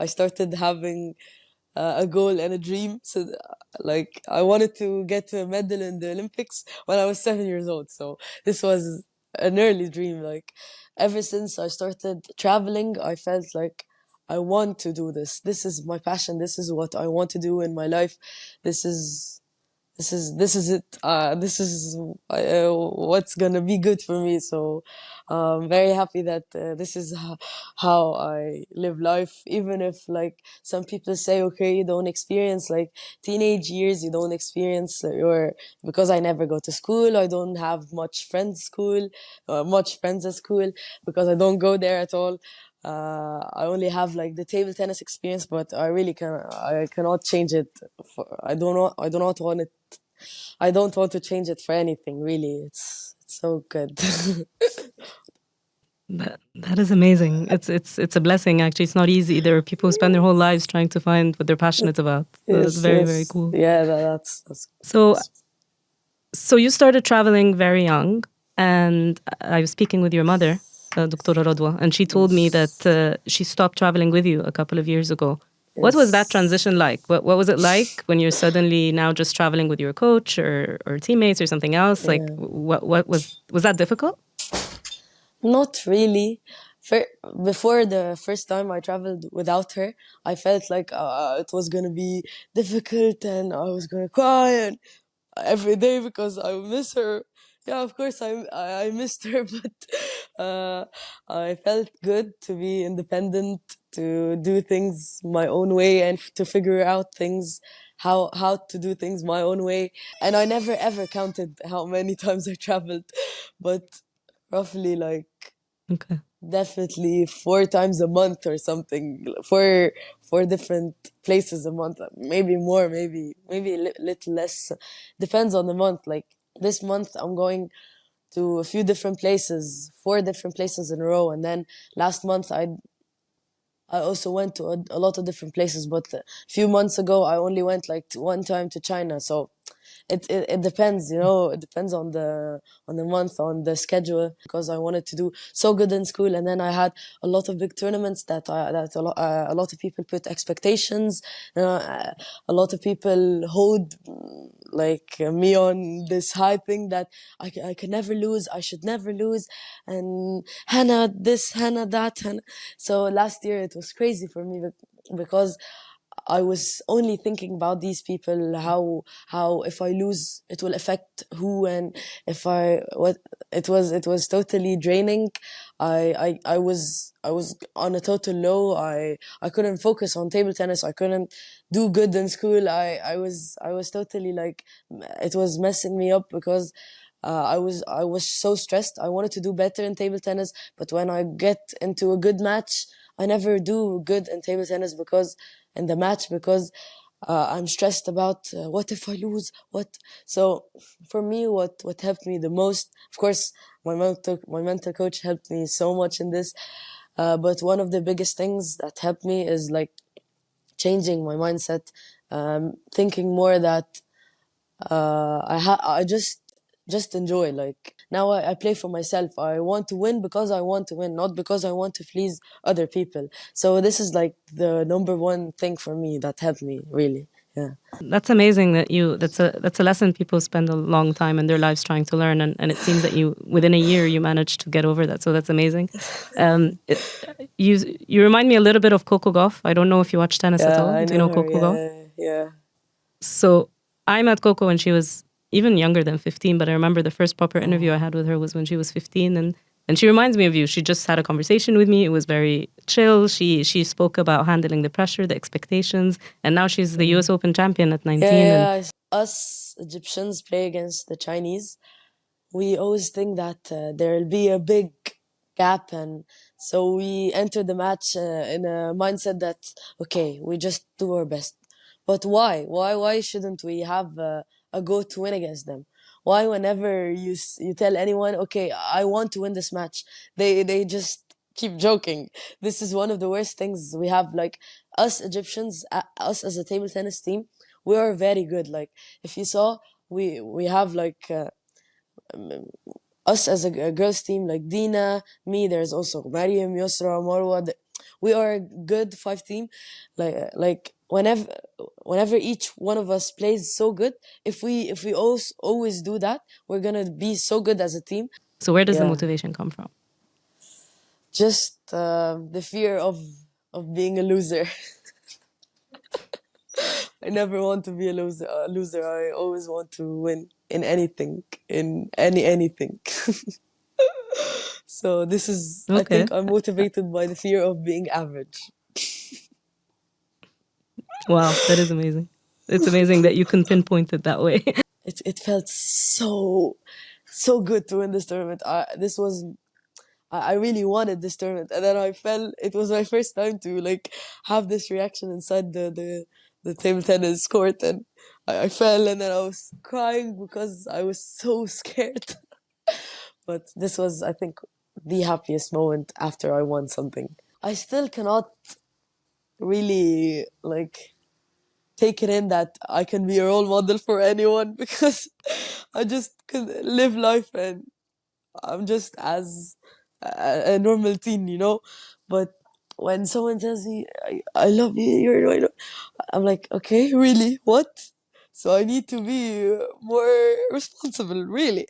I started having a goal and a dream. So, like, I wanted to get a medal in the Olympics when I was 7 years old. So this was an early dream. Like, ever since I started traveling, I felt like I want to do this. This is my passion. This is what I want to do in my life. This is this is it. This is what's gonna be good for me. So I'm very happy that this is how I live life. Even if like some people say, okay, you don't experience like teenage years, you don't experience your because I never go to school. I don't have much friends at school because I don't go there at all. I only have like the table tennis experience, but I cannot change it. I do not want it. I don't want to change it for anything, really. It's so good. That is amazing. It's a blessing actually. It's not easy. There are people who spend their whole lives trying to find what they're passionate about. So that's Yes, very, very yes. cool. Yeah, that's So so you started traveling very young, and I was speaking with your mother, Dr. Rodwa, and she told me that she stopped traveling with you a couple of years ago. What was that yes. transition like? What was it like when you're suddenly now just traveling with your coach or teammates or something else? Like, Yeah. what was that difficult? Not really. For, before the first time I traveled without her, I felt like it was gonna be difficult and I was gonna cry and every day because I miss her. Yeah, of course I missed her, but I felt good to be independent, to do things my own way, and to figure out things how to do things my own way. And I never ever counted how many times I traveled, but roughly like Okay. definitely 4 times a month or something, for different places a month, maybe more, maybe a little less, depends on the month. Like this month I'm going to a few different places, 4 different places in a row, and then last month I also went to a lot of different places, but a few months ago I only went like one time to China. So it depends, it depends on the month, on the schedule, because I wanted to do so good in school, and then I had a lot of big tournaments that a lot of people put expectations, a lot of people hold like me on this high thing that I can never lose, I should never lose, and Hannah this, Hannah that, Hannah. So last year it was crazy for me because I was only thinking about these people, how if I lose it will affect who, and if I what it was totally draining. I was on a total low. I couldn't focus on table tennis. I couldn't do good in school. I was totally like, it was messing me up because I was so stressed. I wanted to do better in table tennis, but when I get into a good match, I never do good in table tennis because in the match because I'm stressed about what if I lose? What? So for me, what helped me the most, of course, my mental coach helped me so much in this. But one of the biggest things that helped me is like changing my mindset, thinking more that I just enjoy. Like now, I play for myself. I want to win because I want to win, not because I want to please other people. So this is like the number one thing for me that helped me really. Yeah. That's amazing that that's a lesson people spend a long time in their lives trying to learn, and it seems that you within a year you managed to get over that. So that's amazing. Um, it, you remind me a little bit of Coco Gauff. I don't know if you watch tennis at Yeah, all. I Do you know know her. Coco Gauff? Yeah, yeah. So I met Coco when she was even younger than 15, but I remember the first proper interview I Oh, had with her was when she was 15, and she reminds me of you. She just had a conversation with me. It was very chill. She spoke about handling the pressure, the expectations, and now she's the US Open champion at 19. And yeah, yeah. Us Egyptians play against the Chinese. We always think that there'll be a big gap, and so we enter the match in a mindset that okay, we just do our best. But why shouldn't we have a go to win against them? Why whenever you tell anyone, okay, I want to win this match, they just keep joking. This is one of the worst things we have. Like us Egyptians, us as a table tennis team, we are very good. Like if you saw, we have like us as a girls team, like Dina, me, there's also Mariam, Yusra, Marwa. we are a good five team. Like whenever each one of us plays so good, if we always do that, we're gonna be so good as a team. So where does the Yeah, motivation come from? just the fear of being a loser. I never want to be a loser. I always want to win in anything, in anything. So this is, I Okay. think, I'm motivated by the fear of being average. Wow, that is amazing. It's amazing that you can pinpoint it that way. It felt so good to win this tournament. I really wanted this tournament, and then I fell. It was my first time to like have this reaction inside the table tennis court, and I fell, and then I was crying because I was so scared. But this was, I think, the happiest moment after I won something. I still cannot really like take it in that I can be a role model for anyone because I just can live life and I'm just as a normal teen, you know. But when someone tells me, I love you, I'm like, okay, really? What? So I need to be more responsible, really.